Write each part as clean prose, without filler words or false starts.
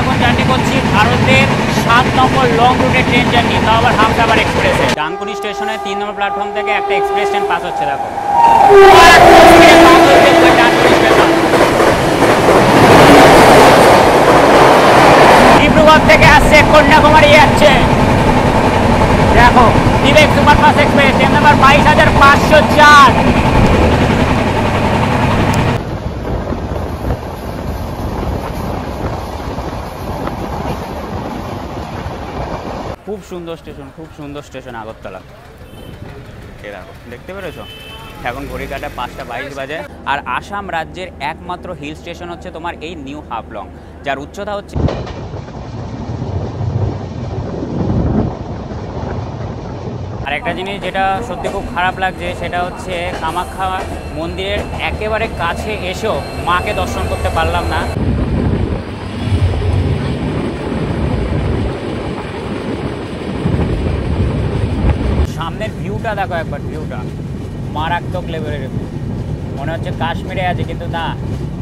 এখন জার্নি করছি ভারতের 7 নম্বর লং রুটের ট্রেন জার্নি, তাও আবার হামসাফার এক্সপ্রেসে। ডানকুনি স্টেশনে 3 নম্বর প্ল্যাটফর্ম থেকে একটা এক্সপ্রেস ট্রেন পাস হচ্ছে, দেখো ডিব্রুগড় থেকে আসছে, কন্যাকুমারী যাচ্ছে। দেখো বিবেক সুপারফাস্ট এক্সপ্রেস, ট্রেন নাম্বার 22,504। খুব সুন্দর স্টেশন, খুব সুন্দর স্টেশন আগরতলা। দেখো দেখতে পেরেছো, এখন ঘড়ি কাটা 5:22 বাজে। আর আসাম রাজ্যের একমাত্র হিল স্টেশন হচ্ছে তোমার এই নিউ হাফলং, যার উচ্চতা হচ্ছে। আর একটা জিনিস যেটা সত্যি খুব খারাপ লাগছে, সেটা হচ্ছে কামাখ্যা মন্দিরের একেবারে কাছে এসেও মাকে দর্শন করতে পারলাম না। সামনের ভিউটা দেখো একবার, ভিউটা মারাত্মক লেভেলের। মনে হচ্ছে কাশ্মীরে আছে, কিন্তু না,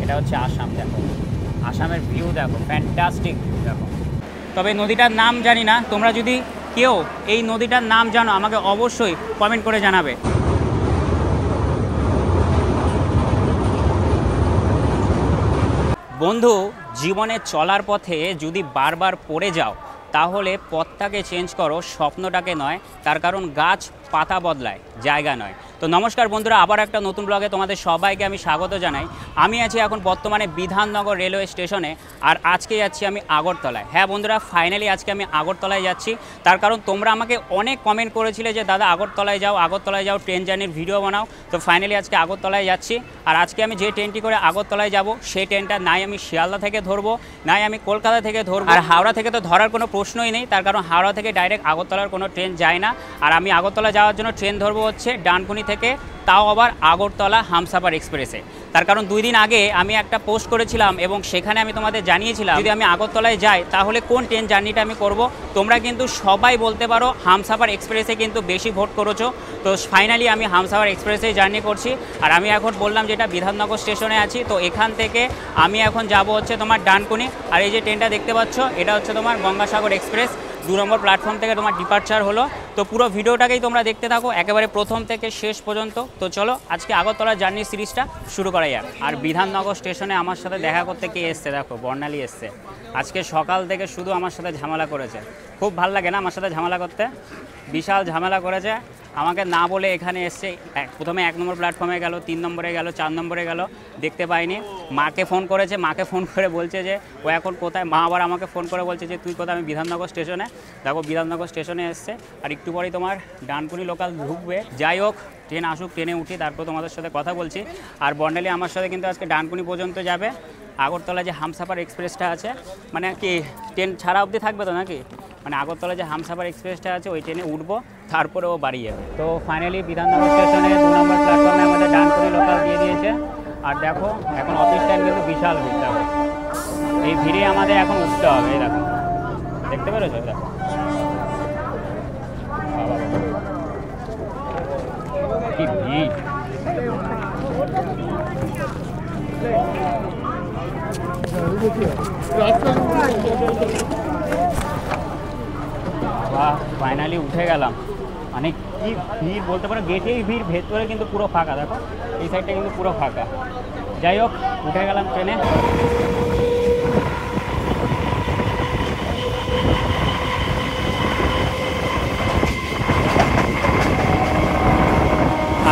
এটা হচ্ছে আসাম। দেখো আসামের ভিউ দেখো, ফ্যান্টাস্টিক দেখো। তবে নদীটার নাম জানি না, তোমরা যদি কেউ এই নদীটার নাম জানো আমাকে অবশ্যই কমেন্ট করে জানাবে। বন্ধু, জীবনে চলার পথে যদি বারবার পড়ে যাও তাহলে পথটাকে চেঞ্জ করো, স্বপ্নটাকে নয়। তার কারণ গাছ পাতা বদলায়, জায়গা নয়। তো নমস্কার বন্ধুরা, আবার একটা নতুন ব্লগে তোমাদের সবাইকে আমি স্বাগত জানাই। আমি আছি এখন বর্তমানে বিধাননগর রেলওয়ে স্টেশনে, আর আজকে যাচ্ছি আমি আগরতলায়। হ্যাঁ বন্ধুরা, ফাইনালি আজকে আমি আগরতলায় যাচ্ছি। তার কারণ তোমরা আমাকে অনেক কমেন্ট করেছিলে যে দাদা আগরতলায় যাও, ট্রেন জার্নির ভিডিও বানাও। তো ফাইনালি আজকে আগরতলায় যাচ্ছি। আর আজকে আমি যে ট্রেনটি করে আগরতলায় যাব, সেই ট্রেনটা নাই আমি শিয়ালদা থেকে ধরবো, নাই আমি কলকাতা থেকে ধরবো, আর হাওড়া থেকে তো ধরার কোনো প্রশ্নই নেই। তার কারণ হাওড়া থেকে ডাইরেক্ট আগরতলার কোনো ট্রেন যায় না। আর আমি আগরতলা যাওয়ার জন্য ট্রেন ধরবো হচ্ছে ডানকুনি থেকে, তাও আবার আগরতলা হামসাফার এক্সপ্রেসে। তার কারণ 2 দিন আগে আমি একটা পোস্ট করেছিলাম এবং সেখানে আমি তোমাদের জানিয়েছিলাম যদি আমি আগরতলায় যাই তাহলে কোন ট্রেন জার্নিটা আমি করব। তোমরা কিন্তু সবাই বলতে পারো হামসাফার এক্সপ্রেসে কিন্তু বেশি ভোট করেছো। তো ফাইনালি আমি হামসাফার এক্সপ্রেসে জার্নি করছি। আর আমি এখন বললাম যেটা বিধাননগর স্টেশনে আছি, তো এখান থেকে আমি এখন যাব হচ্ছে তোমার ডানকুনি। আর এই যে ট্রেনটা দেখতে পাচ্ছ, এটা হচ্ছে তোমার গঙ্গাসাগর এক্সপ্রেস। 2 নম্বর প্ল্যাটফর্ম থেকে তোমার ডিপার্চার হলো। তো পুরো ভিডিওটাকেই তোমরা দেখতে থাকো একেবারে প্রথম থেকে শেষ পর্যন্ত। তো চলো আজকে আগরতলা জার্নি সিরিজটা শুরু করা যাক। আর বিধাননগর স্টেশনে আমার সাথে দেখা করতে কে এসছে, দেখো বর্ণালী এসছে। আজকে সকাল থেকে শুধু আমার সাথে ঝামেলা করেছে। খুব ভাল লাগে না আমার সাথে ঝামেলা করতে, বিশাল ঝামেলা করেছে। আমাকে না বলে এখানে এসছে। প্রথমে 1 নম্বর প্ল্যাটফর্মে গেল, 3 নম্বরে গেল, 4 নম্বরে গেল, দেখতে পাইনি। মাকে ফোন করেছে, মাকে ফোন করে বলছে যে ও এখন কোথায়। মা আবার আমাকে ফোন করে বলছে যে তুই কোথায়। আমি বিধাননগর স্টেশনে। দেখো বিধাননগর স্টেশনে এসছে। আর একটু পরেই তোমার ডানকুনি লোকাল ঢুকবে। যাই হোক, ট্রেন আসুক, ট্রেনে উঠি, তারপর তোমাদের সাথে কথা বলছি। আর বর্ণালী আমার সাথে কিন্তু আজকে ডানকুনি পর্যন্ত যাবে। আগরতলা যে হামসাফার এক্সপ্রেসটা আছে, মানে কি ট্রেন ছাড়া অবধি থাকবে তো নাকি, মানে আগরতলা যে হামসাফার এক্সপ্রেসটা আছে ওই ট্রেনে উঠবো, তারপরে ও বাড়ি যাবে। তো ফাইনালি বিধাননগর স্টেশনে 2 নম্বর প্ল্যাটফর্মে আমাদের ডানকুনি লোকাল দিয়ে দিয়েছে। আর দেখো এখন অফিস টাইম কিন্তু বিশাল ভিড়। দেখো এই ভিড়ে আমাদের এখন উঠতে হবে। এই দেখো, দেখতে পেরেছো? দেখো কি ভিড়। বাহ, ফাইনালি উঠে গেলাম। মানে কি ভিড় বলতে পারো, গেটেই ভিড়, ভেতরে কিন্তু পুরো ফাঁকা। দেখো এই সাইডটা কিন্তু পুরো ফাঁকা। যাই হোক, উঠে গেলাম ট্রেনে।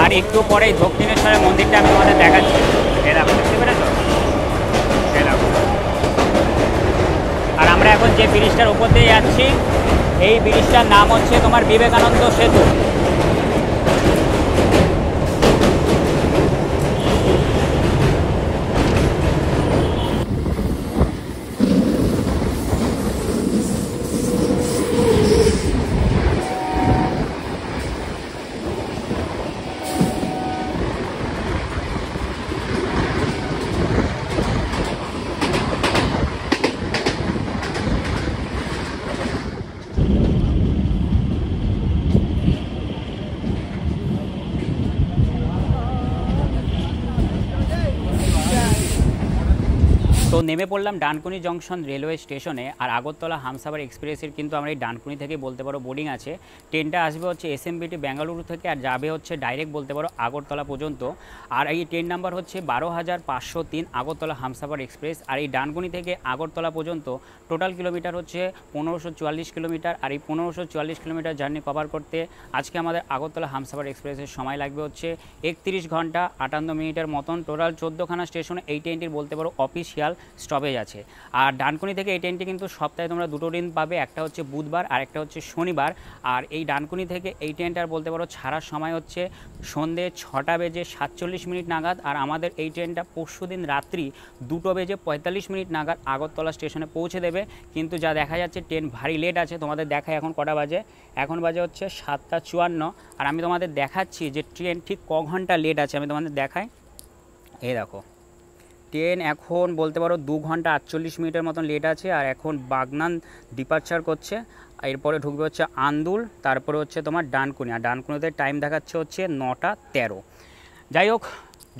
আর একটু পরেই দক্ষিণেশ্বরের মন্দিরটা আমি তোমাদের দেখাচ্ছি। এ দেখো, দেখতে পেরেছো? এ দেখো। আর আমরা এখন যে ব্রিজটার উপর দিয়ে যাচ্ছি, এই ব্রিজটার নাম হচ্ছে তোমার বিবেকানন্দ সেতু। নেমে পড়লাম ডানকুনি জংশন রেলওয়ে স্টেশনে। আর আগরতলা হামসাফার এক্সপ্রেসের কিন্তু আমরা এই ডানকুনি থেকে বলতে পারো বোর্ডিং আছে। ট্রেনটা আসবে হচ্ছে এসএমবিটি বেঙ্গালুরু থেকে আর যাবে হচ্ছে ডাইরেক্ট বলতে পারো আগরতলা পর্যন্ত। আর এই ট্রেন নাম্বার হচ্ছে 12,503 আগরতলা হামসাফার এক্সপ্রেস। আর এই ডানকুনি থেকে আগরতলা পর্যন্ত টোটাল কিলোমিটার হচ্ছে 1544 কিলোমিটার। আর এই 1544 কিলোমিটার জার্নি কভার করতে আজকে আমাদের আগরতলা হামসাফার এক্সপ্রেসের সময় লাগবে হচ্ছে 31 ঘন্টা 58 মিনিটের মতন। টোটাল 14খানা স্টেশনে এই ট্রেনটির বলতে পারো অফিসিয়াল স্টপেজ আছে। আর ডানকুনি থেকে এই ট্রেনটি কিন্তু সপ্তাহে তোমরা দুটো দিন পাবে, একটা হচ্ছে বুধবার আর একটা হচ্ছে শনিবার। আর এই ডানকুনি থেকে এই ট্রেনটার বলতে পারো ছাড়ার সময় হচ্ছে সন্ধ্যে 6:47 নাগাদ। আর আমাদের এই ট্রেনটা পরশুদিন রাত্রি 2:45 নাগাদ আগরতলা স্টেশনে পৌঁছে দেবে। কিন্তু যা দেখা যাচ্ছে ট্রেন ভারী লেট আছে। তোমাদের দেখায় এখন কটা বাজে, এখন বাজে হচ্ছে 7:54। আর আমি তোমাদের দেখাচ্ছি যে ট্রেন ঠিক ক ঘন্টা লেট আছে, আমি তোমাদের দেখাই। এই দেখো ট্রেন এখন বলতে পারো 2 ঘন্টা 48 মিনিটের মতন লেট আছে। আর এখন বাগনান ডিপার্চার করছে, এরপরে ঢুকবে হচ্ছে আন্দুল, তারপরে হচ্ছে তোমার ডানকুনি। আর ডানকুনিতে টাইম দেখাচ্ছে হচ্ছে 9:13। যাই হোক,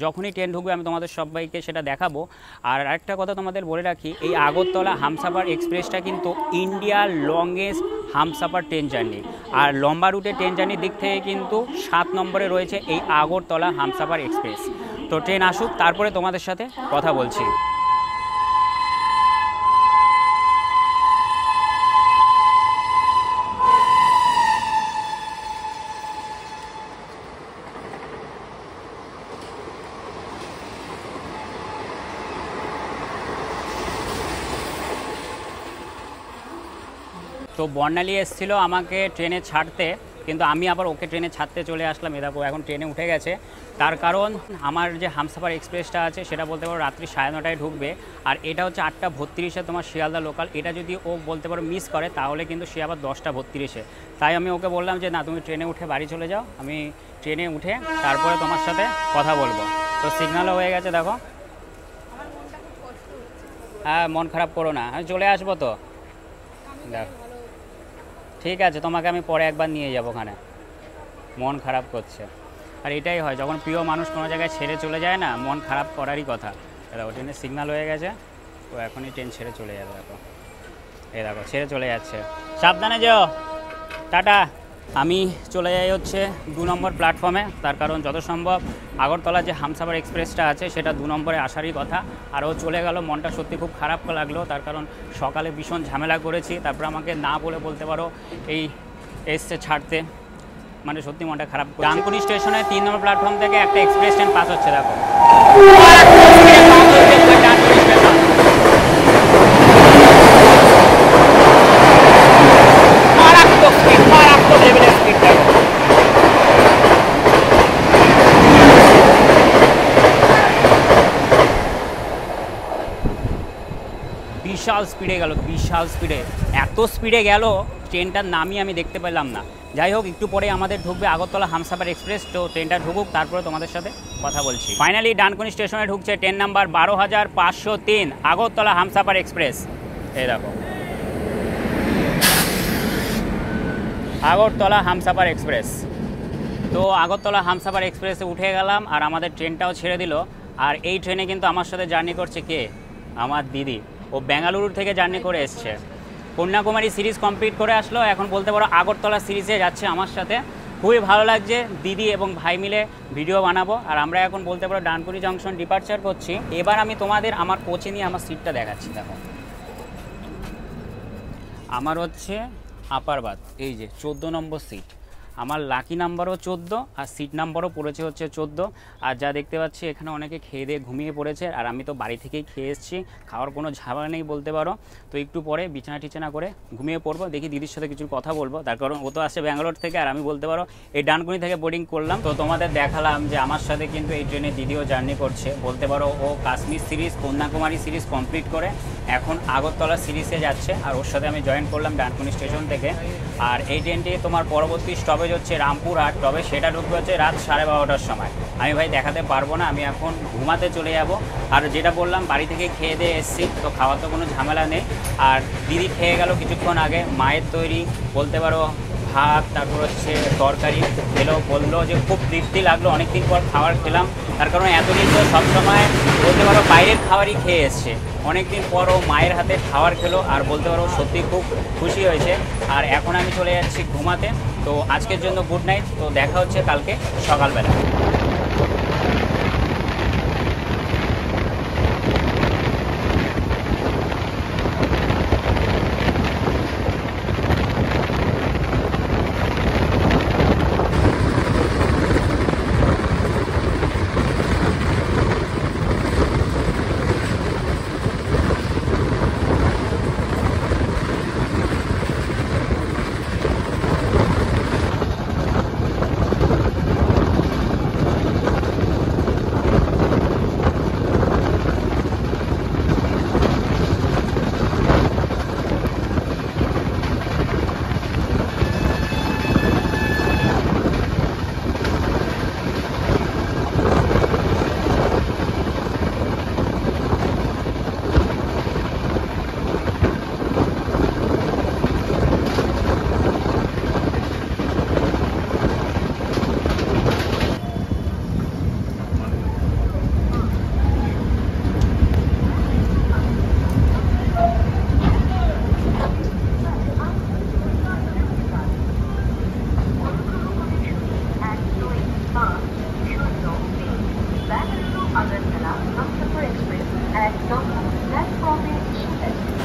যখনই ট্রেন ঢুকবে আমি তোমাদের সবাইকে সেটা দেখাবো। আর আরেকটা কথা তোমাদের বলে রাখি, এই আগরতলা হামসাফার এক্সপ্রেসটা কিন্তু ইন্ডিয়ার লংগেস্ট হামসাফার ট্রেন জার্নি। আর লম্বা রুটে ট্রেন জার্নির দিক থেকে কিন্তু 7 নম্বরে রয়েছে এই আগরতলা হামসাফার এক্সপ্রেস। তো ট্রেন আসুক, তারপরে তোমাদের সাথে কথা বলছি। তো বর্ণালী এসেছিলো আমাকে ট্রেনে ছাড়তে, কিন্তু আমি আবার ওকে ট্রেনে ছাড়তে চলে আসলাম। এ দেখো এখন ট্রেনে উঠে গেছে। তার কারণ আমার যে হামসাফার এক্সপ্রেসটা আছে সেটা বলতে পারো রাত্রি 9:30টায় ঢুকবে। আর এটা হচ্ছে 8:32-এ তোমার শিয়ালদা লোকাল। এটা যদি ও বলতে পারো মিস করে তাহলে কিন্তু সে আবার 10:32-এ। তাই আমি ওকে বললাম যে না, তুমি ট্রেনে উঠে বাড়ি চলে যাও, আমি ট্রেনে উঠে তারপরে তোমার সাথে কথা বলবো। তো সিগন্যালও হয়ে গেছে দেখো। হ্যাঁ, মন খারাপ করো না, আমি চলে আসবো তো। দেখো ঠিক আছে, তোমাকে আমি পরে একবার নিয়ে যাবো ওখানে। মন খারাপ করছে, আর এটাই হয় যখন প্রিয় মানুষ কোনো জায়গায় ছেড়ে চলে যায় না, মন খারাপ করারই কথা। দেখো ট্রেনের সিগন্যাল হয়ে গেছে, তো এখনই ট্রেন ছেড়ে চলে যাবে। দেখো এই দেখো ছেড়ে চলে যাচ্ছে, সাবধানে যেও, টাটা। আমি চলে যাই হচ্ছে 2 নম্বর প্ল্যাটফর্মে। তার কারণ যত সম্ভব আগরতলা যে হামসাফার এক্সপ্রেসটা আছে সেটা 2 নম্বরে আসারই কথা। আর ও চলে গেল, মনটা সত্যি খুব খারাপ লাগলো। তার কারণ সকালে ভীষণ ঝামেলা করেছি, তারপর আমাকে না বলে বলতে পারো এই এসছে ছাড়তে, মানে সত্যি মনটা খারাপ। ডানকুনি স্টেশনে 3 নম্বর প্ল্যাটফর্ম থেকে একটা এক্সপ্রেস ট্রেন পাস হচ্ছে দেখো। বিশাল স্পিডে গেল, বিশাল স্পিডে, এত স্পিডে গেল ট্রেনটার নামই আমি দেখতে পেলাম না। যাই হোক, একটু পরে আমাদের ঢুকবে আগরতলা হামসাফার এক্সপ্রেস। তো ট্রেনটা ঢুকুক, তারপরে তোমাদের সাথে কথা বলছি। ফাইনালি ডানকুনি স্টেশনে ঢুকছে train number 12,503 Agartala Humsafar express. এই দেখো আগরতলা হামসাফার এক্সপ্রেস। তো আগরতলা হামসাফার এক্সপ্রেসে উঠে গেলাম, আর আমাদের ট্রেনটাও ছেড়ে দিল। আর এই ট্রেনে কিন্তু আমার সাথে জার্নি করছে কে? আমার দিদি। ও বেঙ্গালুরু থেকে জার্নি করে এসছে, কন্যাকুমারী সিরিজ কমপ্লিট করে আসলো, এখন বলতে পারো আগরতলা সিরিজে যাচ্ছে আমার সাথে। খুবই ভালো লাগছে, দিদি এবং ভাই মিলে ভিডিও বানাবো। আর আমরা এখন বলতে পারো ডানকুনি জংশন ডিপার্চার করছি। এবার আমি তোমাদের আমার কোচে নিয়ে আমার সিটটা দেখাচ্ছি। দেখো আমার হচ্ছে আপার বাথ, এই যে 14 নম্বর সিট। আমার লাকি নাম্বারও 14 আর সিট নাম্বারও পড়েছে হচ্ছে 14। আর যা দেখতে পাচ্ছি এখানে অনেকে খেয়ে দিয়ে ঘুমিয়ে পড়েছে, আর আমি তো বাড়ি থেকেই খেয়ে এসেছি, খাওয়ার কোনো ঝামেলা নেই বলতে পারো। তো একটু পরে বিছানা টিছানা করে ঘুমিয়ে পড়বো, দেখি দিদির সাথে কিছু কথা বলবো। তার কারণ ও তো আসছে ব্যাঙ্গালোর থেকে, আর আমি বলতে পারো এই ডানকুনি থেকে বোর্ডিং করলাম। তো তোমাদের দেখালাম যে আমার সাথে কিন্তু এই ট্রেনে দিদিও জার্নি করছে। বলতে পারো ও Kashmir series, Kanyakumari series complete করে এখন আগরতলা সিরিজে যাচ্ছে, আর ওর সাথে আমি জয়েন করলাম ডানকুনি স্টেশন থেকে। আর এই ট্রেনটি তোমার পরবর্তী স্টপেজ হচ্ছে রামপুরহাট, তবে সেটা ঢুকবে হচ্ছে রাত 12:30টার সময়। আমি ভাই দেখাতে পারবো না, আমি এখন ঘুমাতে চলে যাব। আর যেটা বললাম বাড়ি থেকে খেয়ে দিয়ে এসেছি, তো খাওয়ার তো কোনো ঝামেলা নেই। আর দিদি খেয়ে গেল কিছুক্ষণ আগে, মায়ের তৈরি বলতে পারো ভাত, তারপর হচ্ছে তরকারি খেলো, বললো যে খুব তৃপ্তি লাগলো, অনেকদিন পর খাবার খেলাম। তার কারণ এতদিন তো সবসময় বলতে পারো বাইরের খাবারই খেয়ে এসছে, অনেকদিন পর ও মায়ের হাতে খাবার খেলো আর বলতে পারো সত্যি খুব খুশি হয়েছে। আর এখন আমি চলে যাচ্ছি ঘুমাতে। তো আজকের জন্য গুড নাইট, তো দেখা হচ্ছে কালকে সকালবেলা।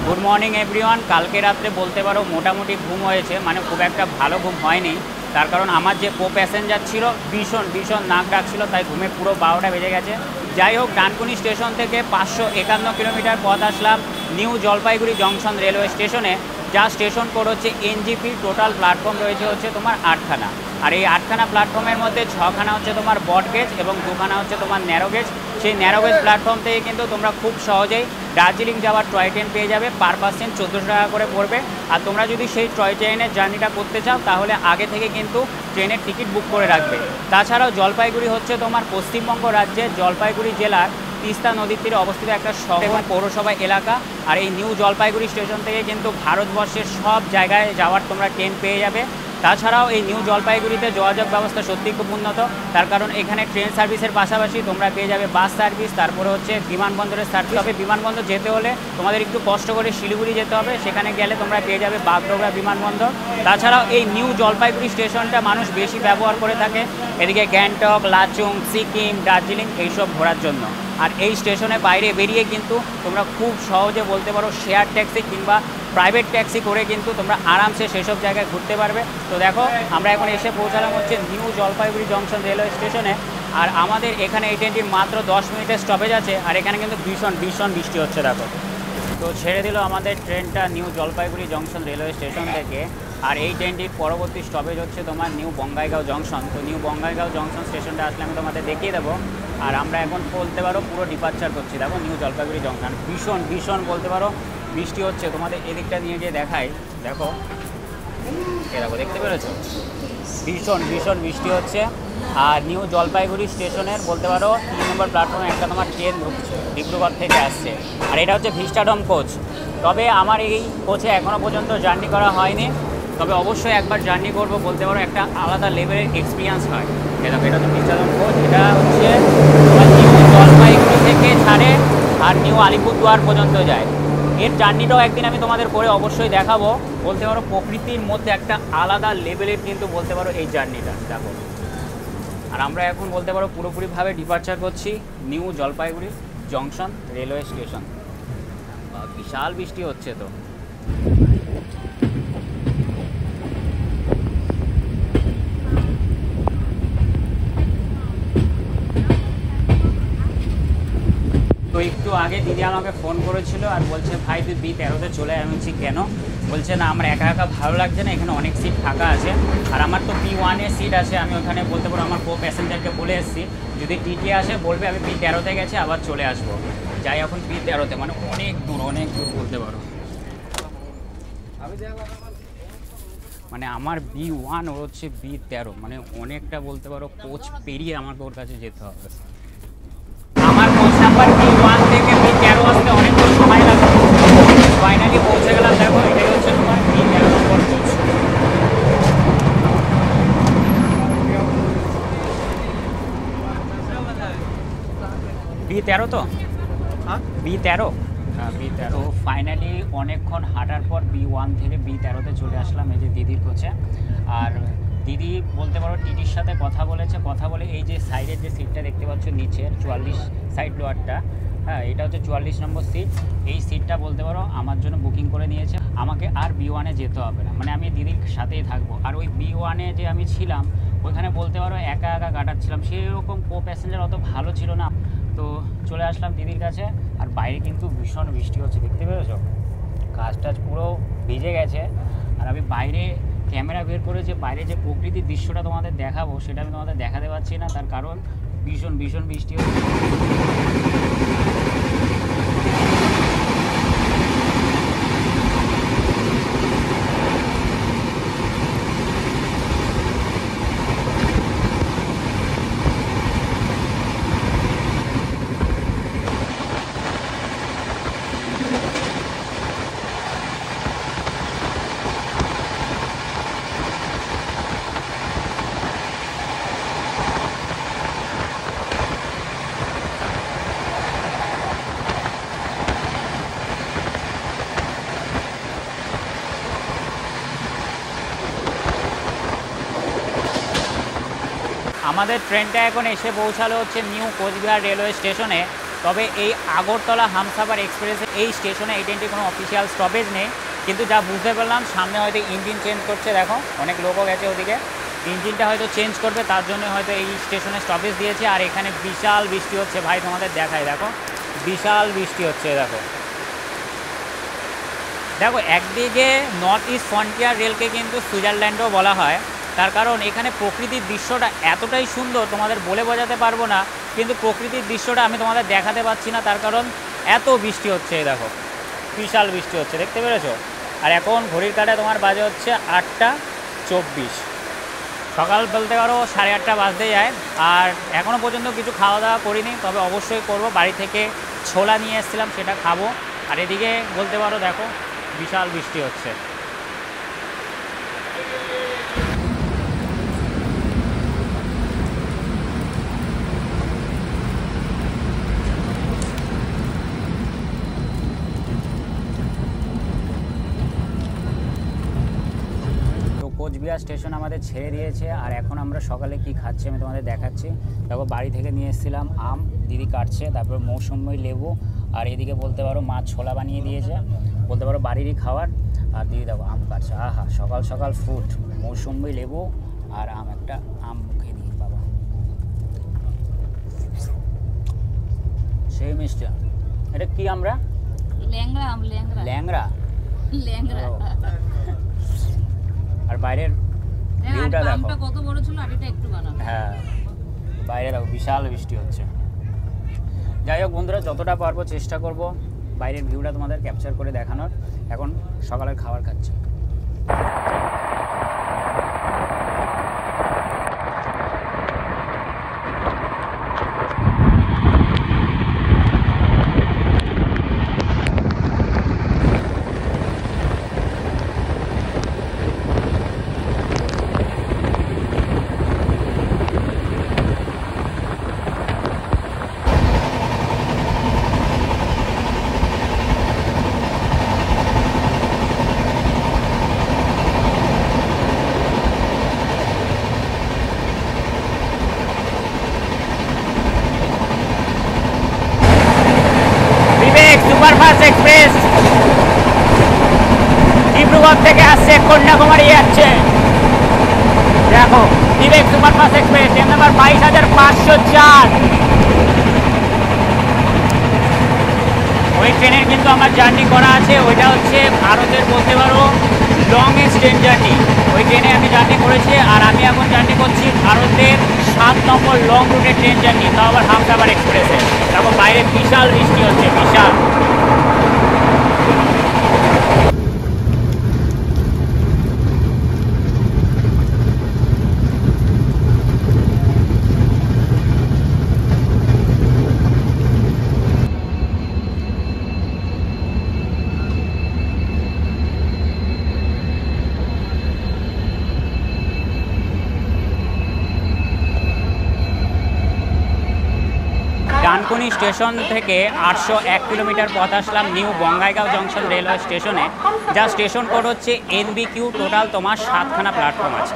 Good morning everyone. কালকে রাত্রে বলতে পারো মোটামুটি ঘুম হয়েছে, মানে খুব একটা ভালো ঘুম হয়নি। তার কারণ আমার যে কো প্যাসেঞ্জার ছিল ভীষণ ভীষণ নাক ডাকছিল, তাই ঘুমে পুরো 12টা বেজে গেছে। যাই হোক, ডানকুনি স্টেশন থেকে 551 কিলোমিটার পথ আসলাম নিউ জলপাইগুড়ি জংশন রেলওয়ে স্টেশনে, যা স্টেশন কোড হচ্ছে এনজিপি। টোটাল প্ল্যাটফর্ম রয়েছে হচ্ছে তোমার 8খানা, আর এই 8খানা প্ল্যাটফর্মের মধ্যে 6খানা হচ্ছে তোমার ব্রড গেজ এবং 2খানা হচ্ছে তোমার ন্যারো গেজ। সেই ন্যারো গেজ প্ল্যাটফর্ম থেকে কিন্তু তোমরা খুব সহজেই দার্জিলিং যাওয়ার টয় ট্রেন পেয়ে যাবে। পার পার্সন 1400 টাকা করে পড়বে। আর তোমরা যদি সেই টয় ট্রেনের জার্নিটা করতে চাও তাহলে আগে থেকে কিন্তু ট্রেনের টিকিট বুক করে রাখবে। তাছাড়াও জলপাইগুড়ি হচ্ছে তোমার পশ্চিমবঙ্গ রাজ্যের জলপাইগুড়ি জেলার তিস্তা নদীর তীরে অবস্থিত একটা শহর এবং পৌরসভা এলাকা। আর এই নিউ জলপাইগুড়ি স্টেশন থেকে কিন্তু ভারতবর্ষের সব জায়গায় যাওয়ার তোমরা ট্রেন পেয়ে যাবে। তাছাড়াও এই নিউ জলপাইগুড়িতে যোগাযোগ ব্যবস্থা সত্যি খুব উন্নত, তার কারণ এখানে ট্রেন সার্ভিসের পাশাপাশি তোমরা পেয়ে যাবে বাস সার্ভিস, তারপরে হচ্ছে বিমানবন্দরের সার্ভিস। তবে বিমানবন্দর যেতে হলে তোমাদের একটু কষ্ট করে শিলিগুড়ি যেতে হবে, সেখানে গেলে তোমরা পেয়ে যাবে বাগডোগরা বিমানবন্দর। তাছাড়াও এই নিউ জলপাইগুড়ি স্টেশনটা মানুষ বেশি ব্যবহার করে থাকে এদিকে গ্যাংটক, লাচুং, সিকিম, দার্জিলিং এইসব ঘোরার জন্য। আর এই স্টেশনের বাইরে বেরিয়ে কিন্তু তোমরা খুব সহজে বলতে পারো শেয়ার ট্যাক্সি কিংবা প্রাইভেট ট্যাক্সি করে কিন্তু তোমরা আরামসে সেসব জায়গায় ঘুরতে পারবে। তো দেখো, আমরা এখন এসে পৌঁছালাম হচ্ছে নিউ জলপাইগুড়ি জংশন রেলওয়ে স্টেশনে। আর আমাদের এখানে এই ট্রেনটির মাত্র 10 মিনিটের স্টপেজ আছে, আর এখানে কিন্তু ভীষণ ভীষণ বৃষ্টি হচ্ছে দেখো। তো ছেড়ে দিল আমাদের ট্রেনটা new Jalpaiguri junction railway station থেকে। আর এই ট্রেনটির পরবর্তী স্টপেজ হচ্ছে তোমার নিউ বঙ্গাইগাঁও জংশন। তো নিউ বঙ্গাইগাঁও জংশন স্টেশনটা আসলে আমি তোমাদের দেখিয়ে দেবো। আর আমরা এখন বলতে পারো পুরো ডিপার্চার করছি। দেখো নিউ জলপাইগুড়ি জংশন ভীষণ ভীষণ বলতে পারো বৃষ্টি হচ্ছে। তোমাদের এদিকটা নিয়ে গিয়ে দেখাই, দেখো দেখো, দেখতে পেরেছো ভীষণ ভীষণ বৃষ্টি হচ্ছে। আর নিউ জলপাইগুড়ি স্টেশনের বলতে পারো 3 নম্বর প্ল্যাটফর্মে একটা তোমার ট্রেন ঢুকছে, ডিব্রুগড় থেকে আসছে। আর এটা হচ্ছে ভিস্টাডম কোচ। তবে আমার এই কোচে এখনও পর্যন্ত জার্নি করা হয়নি, তবে অবশ্যই একবার জার্নি করবো, বলতে পারো একটা আলাদা লেভেলের এক্সপিরিয়েন্স হয়। এটা হচ্ছে ভিস্টাডম কোচ। এটা হচ্ছে নিউ জলপাইগুড়ি থেকে ছাড়ে আর নিউ আলিপুরদুয়ার পর্যন্ত যায়। এর জার্নিটাও একদিন আমি তোমাদের করে অবশ্যই দেখাবো। বলতে পারো প্রকৃতির মধ্যে একটা আলাদা লেভেলের কিন্তু বলতে পারো এই জার্নিটা দেখো। আর আমরা এখন বলতে পারো পুরোপুরিভাবে ডিপার্চার করছি new Jalpaiguri junction railway station. বিশাল বৃষ্টি হচ্ছে। তো তো একটু আগে দিদি আমাকে ফোন করেছিল আর বলছে ভাই তুই B13-তে চলে। আমি বলছি কেন? বলছে না আমার একা একা ভালো লাগছে না, এখানে অনেক সিট ফাঁকা আছে। আর আমার তো B1-এ সিট আছে, আমি ওখানে বলতে পারো আমার কো প্যাসেঞ্জারকে বলে এসেছি যদি TT আসে বলবে আমি B13-তে গেছি আবার চলে আসবো। যাই এখন B13-তে, মানে অনেক দূর বলতে পারো। মানে আমার B1 ওর হচ্ছে B13, মানে অনেকটা বলতে পারো কোচ পেরিয়ে আমাকে ওর কাছে যেতে হবে। আমার কোচ নাম্বার B1 থেকে B13 আসতে অনেকক্ষণ সময় লাগবে। ফাইনালি পৌঁছে গেলাম। দেখো এটাই হচ্ছে তোমার B13 নম্বর কোচ। B13 তো, হ্যাঁ B13, B13। তো ফাইনালি অনেকক্ষণ হাঁটার পর B1 থেকে B13-তে চলে আসলাম এই যে দিদির কোচে। আর দিদি বলতে পারো টিটির সাথে কথা বলে এই যে সাইডের যে সিটটা দেখতে পাচ্ছ নিচের 44 সাইড লোয়ারটা, হ্যাঁ এটা হচ্ছে 44 নম্বর সিট। এই সিটটা বলতে পারো আমার জন্য বুকিং করে নিয়েছে, আমাকে আর B1-এ যেতে হবে না, মানে আমি দিদির সাথেই থাকবো। আর ওই B1-এ যে আমি ছিলাম ওইখানে বলতে পারো একা একা কাটাচ্ছিলাম, সেরকম কো প্যাসেঞ্জার অত ভালো ছিল না। তো চলে আসলাম দিদির কাছে। আর বাইরে কিন্তু ভীষণ বৃষ্টি হচ্ছে, দেখতে পেরেছো গাছ টাছ পুরো ভিজে গেছে। আর আমি বাইরে ক্যামেরা বের করে যে বাইরে যে প্রকৃতির দৃশ্যটা তোমাদের দেখাবো সেটা আমি তোমাদের দেখাতে পারছি না, তার কারণ ভীষণ বৃষ্টি হচ্ছে। আমাদের ট্রেনটা এখন এসে পৌঁছালো হচ্ছে নিউ কোচবিহার রেলওয়ে স্টেশনে। তবে এই আগরতলা হামসাফার এক্সপ্রেসে এই স্টেশনে এই ট্রেনটির কোনো অফিসিয়াল স্টপেজ নেই, কিন্তু যা বুঝতে পারলাম সামনে হয়তো ইঞ্জিন চেঞ্জ করছে, দেখো অনেক লোকও গেছে ওদিকে, ইঞ্জিনটা হয়তো চেঞ্জ করবে, তার জন্য হয়তো এই স্টেশনে স্টপেজ দিয়েছে। আর এখানে বিশাল বৃষ্টি হচ্ছে ভাই, তোমাদের দেখায় দেখো বিশাল বৃষ্টি হচ্ছে। দেখো দেখো একদিকে নর্থ ইস্ট ফ্রন্টিয়ার রেলকে কিন্তু সুইজারল্যান্ডও বলা হয়, তার কারণ এখানে প্রকৃতির দৃশ্যটা এতটাই সুন্দর তোমাদের বলে বোঝাতে পারবো না, কিন্তু প্রকৃতির দৃশ্যটা আমি তোমাদের দেখাতে পারছি না, তার কারণ এত বৃষ্টি হচ্ছে। দেখো বিশাল বৃষ্টি হচ্ছে, দেখতে পেরেছো। আর এখন ঘড়ির কাঁটায় তোমার বাজে হচ্ছে 8:24, সকাল বলতে পারো 8:30 বাজতে যায়। আর এখনও পর্যন্ত কিছু খাওয়া দাওয়া করিনি, তবে অবশ্যই করব, বাড়ি থেকে ছোলা নিয়ে এসেছিলাম সেটা খাবো। আর এদিকে বলতে পারো দেখো বিশাল বৃষ্টি হচ্ছে। কোচবিহার স্টেশন আমাদের ছেড়ে দিয়েছে। আর এখন আমরা সকালে কি খাচ্ছি আমি তোমাদের দেখাচ্ছি। দেখো বাড়ি থেকে নিয়ে এসেছিলাম আম, দিদি কাটছে, তারপর মৌসুমি লেবু, আর এদিকে বলতে পারো মাছ ছোলা বানিয়ে দিয়েছে, বলতে পারো বাড়িরই খাবার। আর দিদি দেখো আম কাটছে, আহা সকাল সকাল ফুড, মৌসুমি লেবু আর আম, একটা আম মুখে দিই বাবা, সেই মিষ্টি। এটা কি আমরা ল্যাংড়া আম, ল্যাংড়া ল্যাংড়া। আর বাইরের ভিউটা দেখো, আমটা কত বড় ছিল আর এটা একটু বানানো। হ্যাঁ বাইরে দেখো বিশাল বৃষ্টি হচ্ছে। যাই হোক বন্ধুরা, যতটা পারবো চেষ্টা করব বাইরের ভিউটা তোমাদের ক্যাপচার করে দেখানোর। এখন সকালের খাবার খাচ্ছি। সুপারফাস্ট এক্সপ্রেস ডিব্রুগড় থেকে আসছে, কন্যাকুমারী যাচ্ছে। দেখো বিবেক সুপারফাস্ট এক্সপ্রেস, ট্রেন নাম্বার 22,504। ওই ট্রেনের কিন্তু আমার জার্নি করা আছে, ওইটা হচ্ছে ভারতের বলতে পারো লংয়েস্ট ট্রেন জার্নি, ওই ট্রেনে আমি জার্নি করেছি। আর আমি এখন জার্নি করছি ভারতের 7 নম্বর লং রুটের ট্রেন জার্নি, তাও আবার হামসাফার এক্সপ্রেসে। দেখো বাইরে বিশাল বৃষ্টি হচ্ছে, বিশাল। এক্ষুনি স্টেশন থেকে 801 কিলোমিটার পথ আসলাম নিউ বঙ্গাইগাঁও জংশন রেলওয়ে স্টেশনে, যা স্টেশন কোড হচ্ছে NBQ। টোটাল তোমার 7খানা প্ল্যাটফর্ম আছে।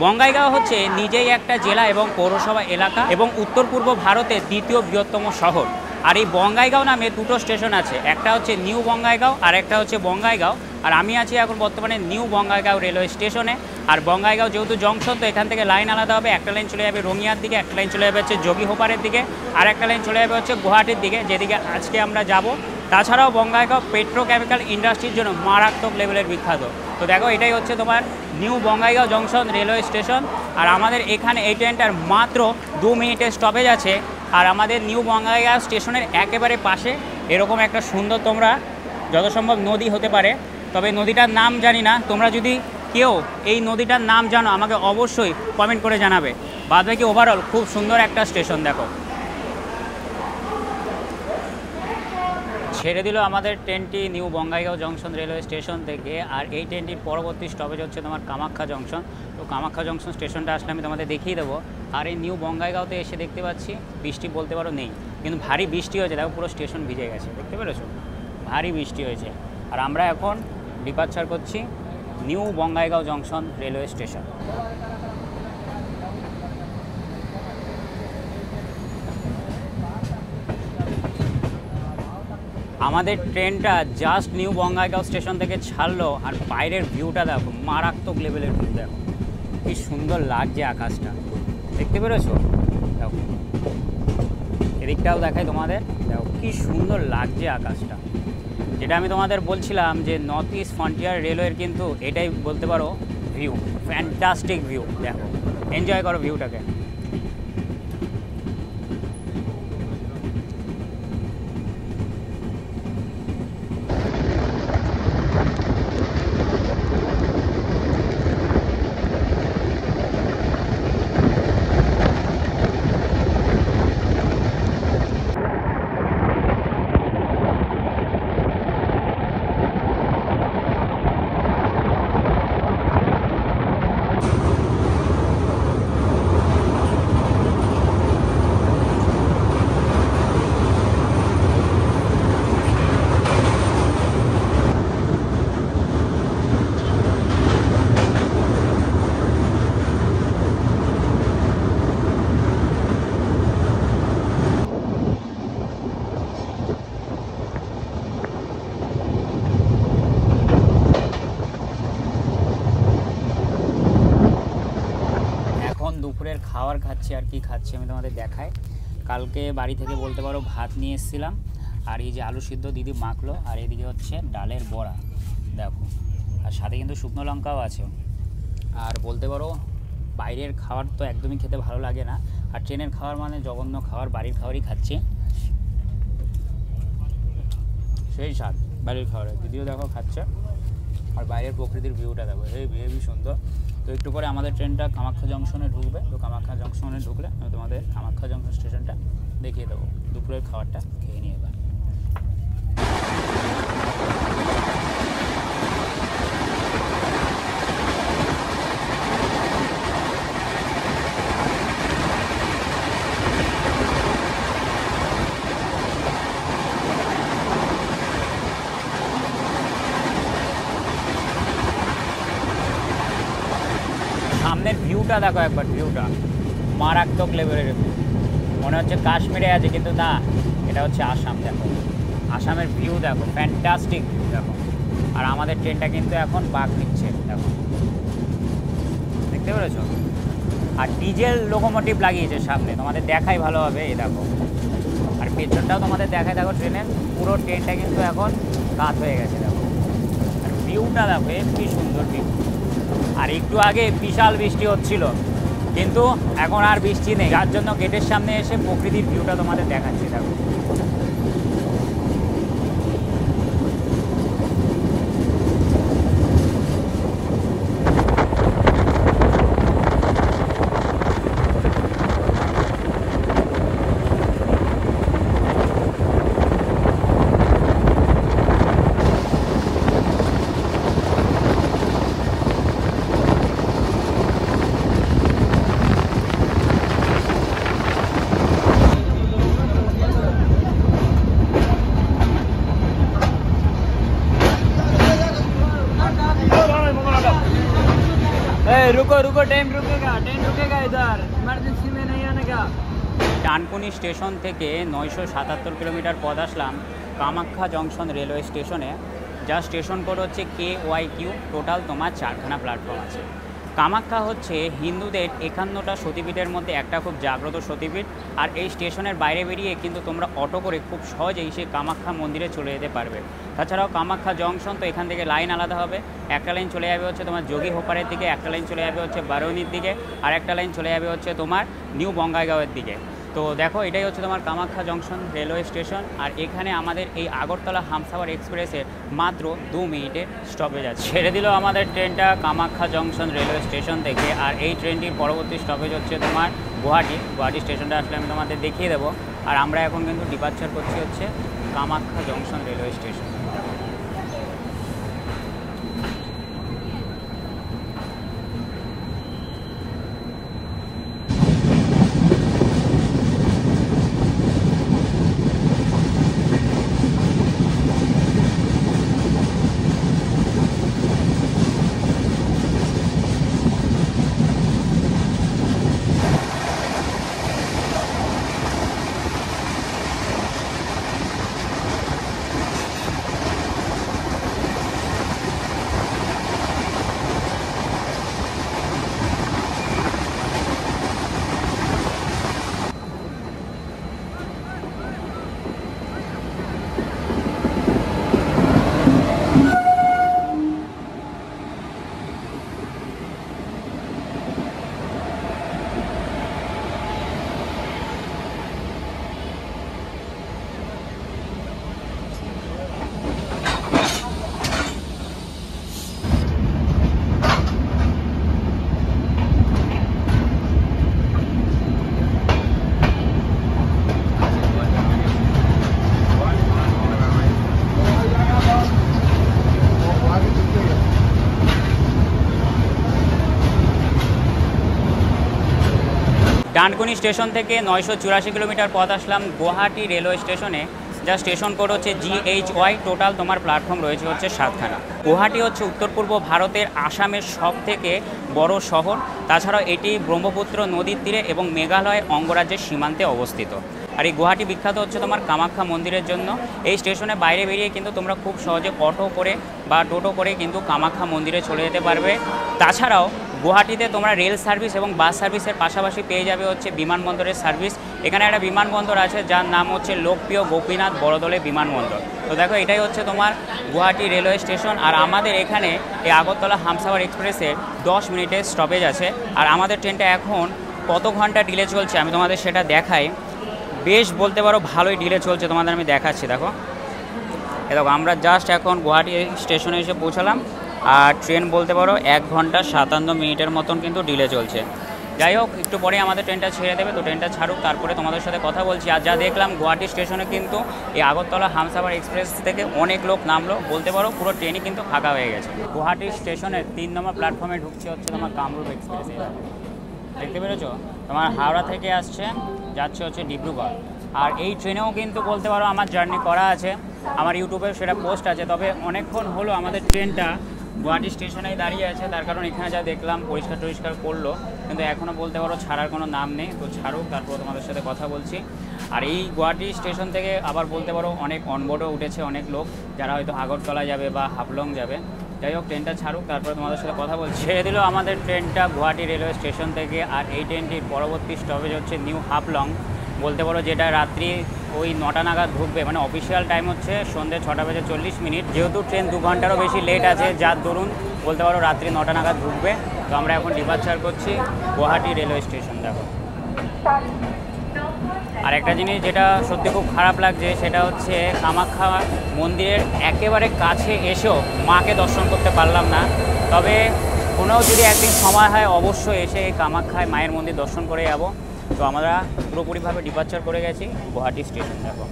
বঙ্গাইগাঁও হচ্ছে নিজেই একটা জেলা এবং পৌরসভা এলাকা এবং উত্তর পূর্ব ভারতের দ্বিতীয় বৃহত্তম শহর। আর এই বঙ্গাইগাঁও নামে দুটো স্টেশন আছে, একটা হচ্ছে নিউ বঙ্গাইগাঁও আর একটা হচ্ছে বঙ্গাইগাঁও। আর আমি আছি এখন বর্তমানে নিউ বঙ্গাইগাঁও রেলওয়ে স্টেশনে। আর বঙ্গাইগাঁও যেহেতু জংশন, তো এখান থেকে লাইন আলাদা হবে। একটা লাইন চলে যাবে রঙিয়ার দিকে, একটা লাইন চলে যাবে হচ্ছে যোগীহোপারের দিকে, আর একটা লাইন চলে যাবে হচ্ছে গুয়াহাটির দিকে, যেদিকে আজকে আমরা যাব। তাছাড়াও বঙ্গাইগাঁও পেট্রোকেমিক্যাল ইন্ডাস্ট্রির জন্য মারাত্মক লেভেলের বিখ্যাত। তো দেখো, এটাই হচ্ছে তোমার new Bongaigaon junction railway station. আর আমাদের এখানে এই ট্রেনটার মাত্র 2 মিনিটের স্টপেজ আছে। আর আমাদের নিউ বঙ্গাইগাঁও স্টেশনের একেবারে পাশে এরকম একটা সুন্দর, তোমরা যত সম্ভব নদী হতে পারে, তবে নদীটার নাম জানি না। তোমরা যদি কেউ এই নদীটার নাম জানো আমাকে অবশ্যই কমেন্ট করে জানাবে। বাদবাকি ওভারঅল খুব সুন্দর একটা স্টেশন। দেখো, ছেড়ে দিল আমাদের ট্রেনটি new Bongaigaon junction railway station থেকে। আর এই ট্রেনটির পরবর্তী স্টপেজ হচ্ছে তোমার কামাখ্যা জংশন। তো কামাখ্যা জংশন স্টেশনটা আসলে আমি তোমাদের দেখিয়ে দেবো। আর এই নিউ বঙ্গাইগাঁওতে এসে দেখতে পাচ্ছি বৃষ্টি বলতে পারো নেই, কিন্তু ভারী বৃষ্টি হয়েছে। দেখো, পুরো স্টেশন ভিজে গেছে, দেখতে পেরেছো? ভারী বৃষ্টি হয়েছে। আর আমরা এখন ডিপার্চার করছি new Bongaigaon junction railway station. আমাদের ট্রেনটা জাস্ট নিউ বঙ্গাইগাঁও স্টেশন থেকে ছাড়লো। আর বাইরের ভিউটা দেখো, মারাত্মক লেভেলের ভিউ। দেখো কি সুন্দর লাগছে আকাশটা, দেখতে পেরেছো? দেখো, এদিকটাও দেখাই তোমাদের। দেখো কি সুন্দর লাগছে আকাশটা। যেটা আমি তোমাদের বলছিলাম যে নর্থ ইস্ট ফ্রন্টিয়ার রেলওয়ের কিন্তু এটাই বলতে পারো ভিউ, ফ্যান্টাস্টিক ভিউ। দেখো, এনজয় করো ভিউটাকে। দুপুরের খাবার খাচ্ছি। আর কি খাচ্ছি আমি তোমাদের দেখাই। কালকে বাড়ি থেকে বলতে পারো ভাত নিয়ে এসেছিলাম, আর এই যে আলু সিদ্ধ দিদি মাখলো, আর এদিকে হচ্ছে ডালের বড়া। দেখো, আর সাথে কিন্তু শুকনো লঙ্কাও আছে। আর বলতে পারো বাইরের খাবার তো একদমই খেতে ভালো লাগে না, আর ট্রেনের খাবার মানে জঘন্য খাবার। বাড়ির খাবারই খাচ্ছি, সেই স্বাদ বাড়ির খাবারের। দিদিও দেখো খাচ্ছে। আর বাইরের প্রকৃতির ভিউটা দেখো, হেভি সুন্দর। তো একটু পরে আমাদের ট্রেনটা কামাখ্যা জংশনে ঢুকবে। তো কামাখ্যা জংশনে ঢুকলে আমি তোমাদের কামাখ্যা জংশন স্টেশনটা দেখিয়ে দেবো। দুপুরের খাবারটা খেয়ে নিয়ে এবার। সামনের ভিউটা দেখো একবার, ভিউটা মারাত্মক লেভেলের। মনে হচ্ছে কাশ্মীরে আছে, কিন্তু না, এটা হচ্ছে আসাম। দেখো আসামের ভিউ দেখো, ফ্যান্টাস্টিক ভিউ দেখো। আর আমাদের ট্রেনটা কিন্তু এখন বাঁক নিচ্ছে, দেখো, দেখতে পেরেছো? আর ডিজেল লোকোমোটিভ লাগিয়েছে সামনে, তোমাদের দেখাই ভালোভাবে। এই দেখো, আর পেছনটাও তোমাদের দেখায়। দেখো ট্রেনের পুরো ট্রেনটা কিন্তু এখন কাত হয়ে গেছে। দেখো, আর ভিউটা দেখো, কি সুন্দর ভিউ। আর একটু আগে বিশাল বৃষ্টি হচ্ছিল, কিন্তু এখন আর বৃষ্টি নেই। যার জন্য গেটের সামনে এসে প্রকৃতির ভিউটা তোমাদের দেখাচ্ছি। দেখো, रुको रुको, ट्रेन रुकेगा इधर, इमरजेंसी में नहीं आने का। ডানকুনি স্টেশন থেকে 977 কিলোমিটার পথ আসলাম কামাখ্যা জংশন রেলওয়ে স্টেশনে, যা স্টেশন কোড হচ্ছে KYQ। টোটাল তোমার 4খানা প্ল্যাটফর্ম আছে। কামাখ্যা হচ্ছে হিন্দুদের 51টা সতীপীঠের মধ্যে একটা খুব জাগ্রত সতীপীঠ। আর এই স্টেশনের বাইরে বেরিয়ে কিন্তু তোমরা অটো করে খুব সহজেই সেই কামাখ্যা মন্দিরে চলে যেতে পারবে। তাছাড়াও কামাখ্যা জংশন তো এখান থেকে লাইন আলাদা হবে। একটা লাইন চলে যাবে হচ্ছে তোমার যোগী হোপারের দিকে, একটা লাইন চলে যাবে হচ্ছে বারৌনির দিকে, আর একটা লাইন চলে যাবে হচ্ছে তোমার নিউ বঙ্গাইগাঁওয়ের দিকে। তো দেখো, এটাই হচ্ছে তোমার কামাখ্যা জংশন রেলওয়ে স্টেশন। আর এখানে আমাদের এই আগরতলা হামসাফার এক্সপ্রেসের মাত্র 2 মিনিটের স্টপেজ আছে। ছেড়ে দিল আমাদের ট্রেনটা কামাখ্যা জংশন রেলওয়ে স্টেশন থেকে। আর এই ট্রেনটির পরবর্তী স্টপেজ হচ্ছে তোমার গুয়াহাটি স্টেশনটা আসলে আমি তোমাদের দেখিয়ে দেবো। আর আমরা এখন কিন্তু ডিপার্চার করছি হচ্ছে Kamakhya junction railway station. Dankuni station থেকে 984 কিলোমিটার পথ আসলাম গুয়াহাটি রেলওয়ে স্টেশনে, যা স্টেশন কোড হচ্ছে GHY। টোটাল তোমার প্ল্যাটফর্ম রয়েছে হচ্ছে 7খানা। গুয়াহাটি হচ্ছে উত্তর পূর্ব ভারতের আসামের সবথেকে বড় শহর। তাছাড়াও এটি ব্রহ্মপুত্র নদীর তীরে এবং মেঘালয় অঙ্গরাজ্যের সীমান্তে অবস্থিত। আর এই গুয়াহাটি বিখ্যাত হচ্ছে তোমার কামাখ্যা মন্দিরের জন্য। এই স্টেশনে বাইরে বেরিয়ে কিন্তু তোমরা খুব সহজে অটো করে বা টোটো করে কিন্তু কামাখ্যা মন্দিরে চলে যেতে পারবে। তাছাড়াও গুয়াহাটিতে তোমরা রেল সার্ভিস এবং বাস সার্ভিসের পাশাপাশি পেয়ে যাবে হচ্ছে বিমানবন্দরের সার্ভিস। এখানে একটা বিমানবন্দর আছে যার নাম হচ্ছে লোকপ্রিয় গোপীনাথ বড়দলে বিমানবন্দর। তো দেখো, এটাই হচ্ছে তোমার গুয়াহাটি রেলওয়ে স্টেশন। আর আমাদের এখানে এই আগরতলা হামসাফার এক্সপ্রেসের 10 মিনিটের স্টপেজ আছে। আর আমাদের ট্রেনটা এখন কত ঘন্টা ডিলে চলছে আমি তোমাদের সেটা দেখাই। বেশ বলতে পারো ভালোই ডিলে চলছে, তোমাদের আমি দেখাচ্ছি। দেখো দেখো, আমরা জাস্ট এখন গুয়াহাটি স্টেশনে এসে পৌঁছালাম। আর ট্রেন বলতে পারো 1 ঘন্টা 57 মিনিটের মতন কিন্তু ডিলে চলছে। যাই হোক, একটু পরে আমাদের ট্রেনটা ছেড়ে দেবে, তো ট্রেনটা ছাড়ুক, তারপরে তোমাদের সাথে কথা বলছি। আর যা দেখলাম গুয়াহাটি স্টেশনে কিন্তু এই আগরতলা হামসাফার এক্সপ্রেস থেকে অনেক লোক নামলো, বলতে পারো পুরো ট্রেনই কিন্তু ফাঁকা হয়ে গেছে। গুয়াহাটি স্টেশনের 3 নম্বর প্ল্যাটফর্মে ঢুকছে হচ্ছে তোমার কামরূপ এক্সপ্রেস। দেখতে পেরেছো, তোমার হাওড়া থেকে আসছে, যাচ্ছে হচ্ছে ডিব্রুগড়। আর এই ট্রেনেও কিন্তু বলতে পারো আমার জার্নি করা আছে, আমার ইউটিউবে সেটা পোস্ট আছে। তবে অনেকক্ষণ হলো আমাদের ট্রেনটা গুয়াহাটি স্টেশনেই দাঁড়িয়ে আছে, তার কারণ এখানে যা দেখলাম পরিষ্কার করলো, কিন্তু এখনও বলতে পারো ছাড়ার কোনো নাম নেই। তো ছাড়ুক, তারপর তোমাদের সাথে কথা বলছি। আর এই গুয়াহাটি স্টেশন থেকে আবার বলতে পারো অনেক অনবোর্ডও উঠেছে অনেক লোক, যারা হয়তো আগরতলা যাবে বা হাফলং যাবে। যাই হোক, ট্রেনটা ছাড়ুক, তারপরে তোমাদের সাথে কথা বলছি। ছেড়ে দিল আমাদের ট্রেনটা গুয়াহাটি রেলওয়ে স্টেশন থেকে। আর এই ট্রেনটির পরবর্তী স্টপেজ হচ্ছে নিউ হাফলং, বলতে পারো যেটা রাত্রি ওই 9টা নাগাদ ঢুকবে। মানে অফিসিয়াল টাইম হচ্ছে সন্ধ্যে 6:40। যেহেতু ট্রেন 2 ঘন্টারও বেশি লেট আছে, যার দরুন বলতে পারো রাত্রি 9টা নাগাদ ঢুকবে। তো আমরা এখন ডিপার্চার করছি গুয়াহাটি রেলওয়ে স্টেশন। দেখো, আর একটা জিনিস যেটা সত্যি খুব খারাপ লাগছে, সেটা হচ্ছে কামাখ্যা মন্দিরের একেবারে কাছে এসেও মাকে দর্শন করতে পারলাম না। তবে কোনোও যদি একদিন সময় হয় অবশ্যই এসে কামাখ্যায় মায়ের মন্দির দর্শন করে যাবো। তো আমরা পুরোপুরিভাবে ডিপার্চার করে গেছি গুয়াহাটি স্টেশন। দেখো,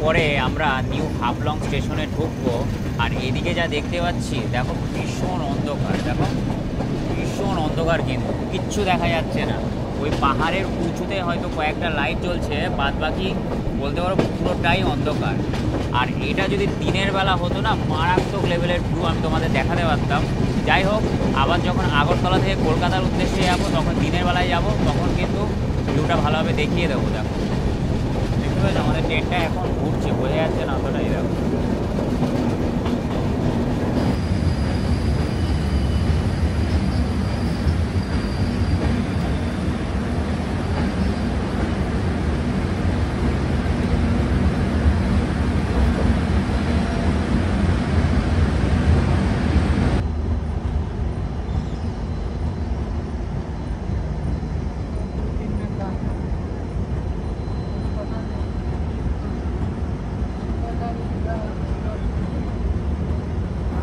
পরে আমরা নিউ হাফলং স্টেশনে ঢুকবো। আর এদিকে যা দেখতে পাচ্ছি দেখো ভীষণ অন্ধকার, দেখো ভীষণ অন্ধকার, কিন্তু কিচ্ছু দেখা যাচ্ছে না। ওই পাহাড়ের উঁচুতে হয়তো কয়েকটা লাইট জ্বলছে, বাদ বাকি বলতে পারো পুরোটাই অন্ধকার। আর এটা যদি দিনের বেলা হতো না, মারাত্মক লেভেলের ভিউ আমি তোমাদের দেখাতে পারতাম। যাই হোক, আবার যখন আগরতলা থেকে কলকাতার উদ্দেশ্যে যাবো তখন দিনের বেলায় যাব, তখন কিন্তু ভিউটা ভালোভাবে দেখিয়ে দেবো। দেখো দেখতে পাচ্ছ আমাদের ট্রেনটা এখন ঘুরছে, বোঝা যাচ্ছে না অতটাই। দেখো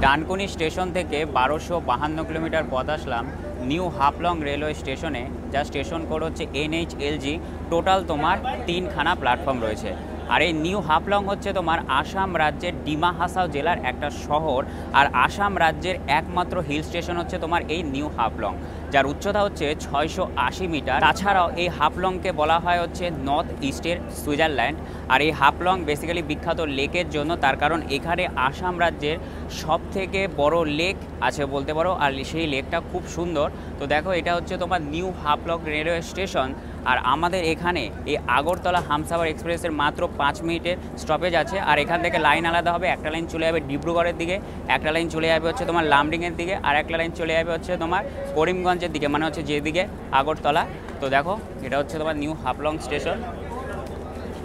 ডানকুনি স্টেশন থেকে 1252 কিলোমিটার পথ আসলাম নিউ হাফলং রেলওয়ে স্টেশনে, যা স্টেশন কোড হচ্ছে NHLG। টোটাল তোমার 3খানা প্ল্যাটফর্ম রয়েছে। আর এই নিউ হাফলং হচ্ছে তোমার আসাম রাজ্যের ডিমা হাসাও জেলার একটা শহর। আর আসাম রাজ্যের একমাত্র হিল স্টেশন হচ্ছে তোমার এই নিউ হাফলং, যার উচ্চতা হচ্ছে 680 মিটার। তাছাড়াও এই হাফলংকে বলা হয় হচ্ছে নর্থ ইস্টের সুইজারল্যান্ড। আর এই হাফলং বেসিক্যালি বিখ্যাত লেকের জন্য, তার কারণ এখানে আসাম রাজ্যের সবথেকে বড় লেক আছে বলতে পারো, আর সেই লেকটা খুব সুন্দর। তো দেখো এটা হচ্ছে তোমার নিউ হাফলং রেলওয়ে স্টেশন। আর আমাদের এখানে এই আগরতলা হামসাফার এক্সপ্রেসের মাত্র 5 মিনিটের স্টপেজ আছে। আর এখান থেকে লাইন আলাদা হবে, একটা লাইন চলে যাবে ডিব্রুগড়ের দিকে, একটা লাইন চলে যাবে হচ্ছে তোমার লামডিংয়ের দিকে, আর একটা লাইন চলে যাবে হচ্ছে তোমার করিমগঞ্জের দিকে, মানে হচ্ছে যেদিকে আগরতলা। তো দেখো এটা হচ্ছে তোমার নিউ হাফলং স্টেশন।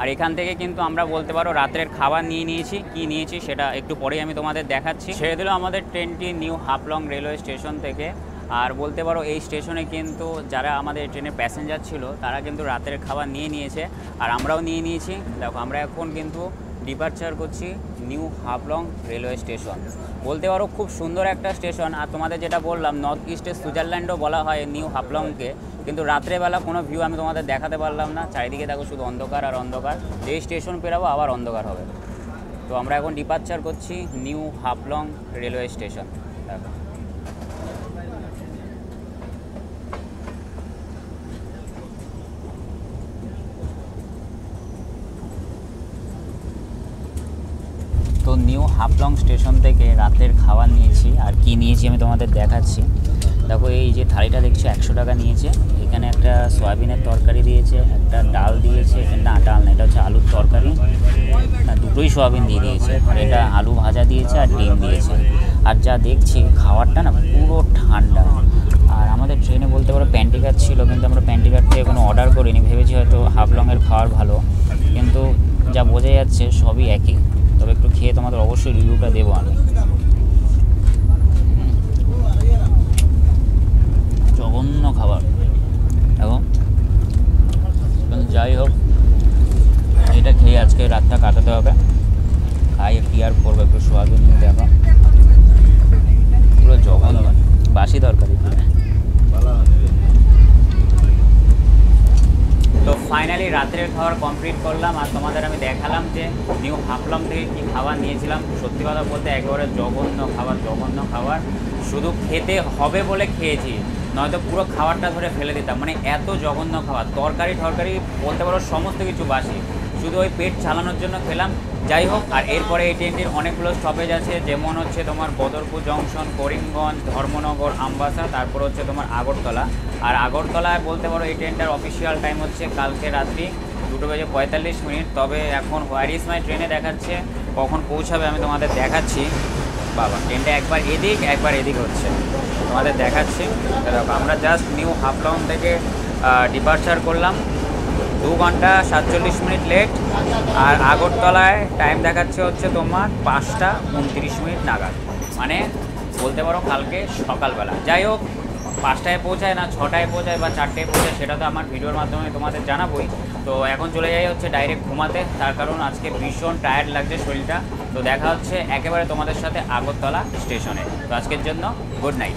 আর এখান থেকে কিন্তু আমরা বলতে পারো রাত্রের খাবার নিয়ে নিয়েছি। কি নিয়েছি সেটা একটু পরেই আমি তোমাদের দেখাচ্ছি। ছেড়ে দিল আমাদের ট্রেনটি নিউ হাফলং রেলওয়ে স্টেশন থেকে। আর বলতে পারো এই স্টেশনে কিন্তু যারা আমাদের ট্রেনের প্যাসেঞ্জার ছিল তারা কিন্তু রাতের খাবার নিয়ে নিয়েছে, আর আমরাও নিয়ে নিয়েছি। দেখো আমরা এখন কিন্তু ডিপারচার করছি নিউ হাফলং রেলওয়ে স্টেশন। বলতে পারো খুব সুন্দর একটা স্টেশন। আর তোমাদের যেটা বললাম, নর্থ ইস্টের সুইজারল্যান্ডও বলা হয় নিউ হাফলংকে, কিন্তু রাত্রেবেলা কোনো ভিউ আমি তোমাদের দেখাতে পারলাম না। চারিদিকে দেখো শুধু অন্ধকার আর অন্ধকার। যেই স্টেশন পেরাবো আবার অন্ধকার হবে। তো আমরা এখন ডিপারচার করছি নিউ হাফলং রেলওয়ে স্টেশন। দেখো তো নিউ হাফলং স্টেশন থেকে রাতের খাবার নিয়েছি। আর কি নিয়েছি আমি তোমাদের দেখাচ্ছি। দেখো এই যে থালিটা দেখছো 100 টাকা নিয়েছে। এখানে একটা সয়াবিনের তরকারি দিয়েছে, একটা ডাল দিয়েছে, না ডাল না, এটা হচ্ছে আলুর তরকারি, না দুটোই সয়াবিন দিয়ে দিয়েছে। আর এটা আলু ভাজা দিয়েছে আর ডিম দিয়েছে। আর যা দেখছি খাবারটা না পুরো ঠান্ডা। আর আমাদের ট্রেনে বলতে পারো প্যান্টি কার্ড ছিল, কিন্তু আমরা প্যান্টি কার্ড থেকে কোনো অর্ডার করিনি, ভেবেছি হয়তো হাফলংয়ের খাবার ভালো, কিন্তু যা বোঝা যাচ্ছে সবই একই। তবে একটু খেয়ে তোমাদের অবশ্যই রিভিউটা দেবো আমি। জঘন্য খাবার এখন, যাই হোক এটা খেয়ে আজকে রাতটা কাটাতে হবে। খাই কি আর করবো, একটু সোয়াবিন নিয়ে দেখো, পুরো জঘন্য বাসি তরকারি। তো ফাইনালি রাত্রের খাবার কমপ্লিট করলাম, আর তোমাদের আমি দেখালাম যে নিউ হাফলং থেকে কী খাবার নিয়েছিলাম। সত্যি কথা বলতে একেবারে জঘন্য খাবার। শুধু খেতে হবে বলে খেয়েছি, নয়তো পুরো খাবারটা ধরে ফেলে দিতাম। মানে এত জঘন্য খাবার, তরকারি বলতে পারো সমস্ত কিছু বাসি, শুধু ওই পেট চালানোর জন্য খেলাম। যাই হোক, আর এরপরে এই ট্রেনটির অনেকগুলো স্টপেজ আছে, যেমন হচ্ছে তোমার বদরপুর জংশন, করিমগঞ্জ, ধর্মনগর, আমবাসা, তারপর হচ্ছে তোমার আগরতলা। আর আগরতলায় বলতে পারো এই ট্রেনটার অফিসিয়াল টাইম হচ্ছে কালকে রাত্রি 2:45। তবে এখন হোয়ার ইজ মাই ট্রেনে দেখাচ্ছে, কখন পৌঁছাবে আমি তোমাদের দেখাচ্ছি। বাবা ট্রেনটা একবার এদিক হচ্ছে, তোমাদের দেখাচ্ছি। দেখো আমরা জাস্ট নিউ হাফলং থেকে ডিপারচার করলাম, 2 ঘন্টা 47 মিনিট লেট। আর আগরতলায় টাইম দেখাচ্ছে হচ্ছে তোমার 5টা 29 মিনিট নাগাদ, মানে বলতে পারো কালকে সকালবেলা। যাই হোক, 5টায় পৌঁছায় না 6টায় পৌঁছায় বা 4টায় পৌঁছায় সেটা তো আমার ভিডিওর মাধ্যমে তোমাদের জানাবোই। তো এখন চলে যাই হচ্ছে ডাইরেক্ট ঘুমাতে, তার কারণ আজকে ভীষণ টায়ার্ড লাগছে শরীরটা। তো দেখা হচ্ছে একেবারে তোমাদের সাথে আগরতলা স্টেশনে। তো আজকের জন্য good night.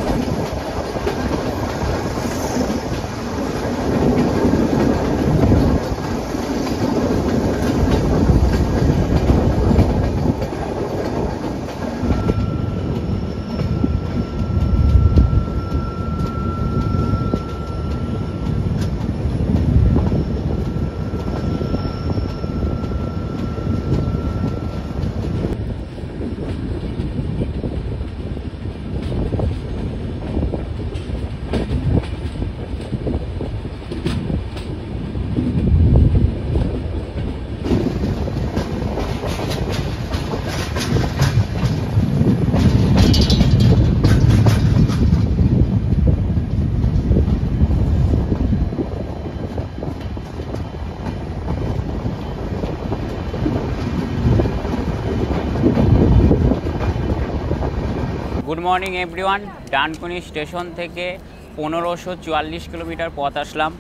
Good morning everyone. Dankuni station থেকে 1544 কিলোমিটার পথ আসলাম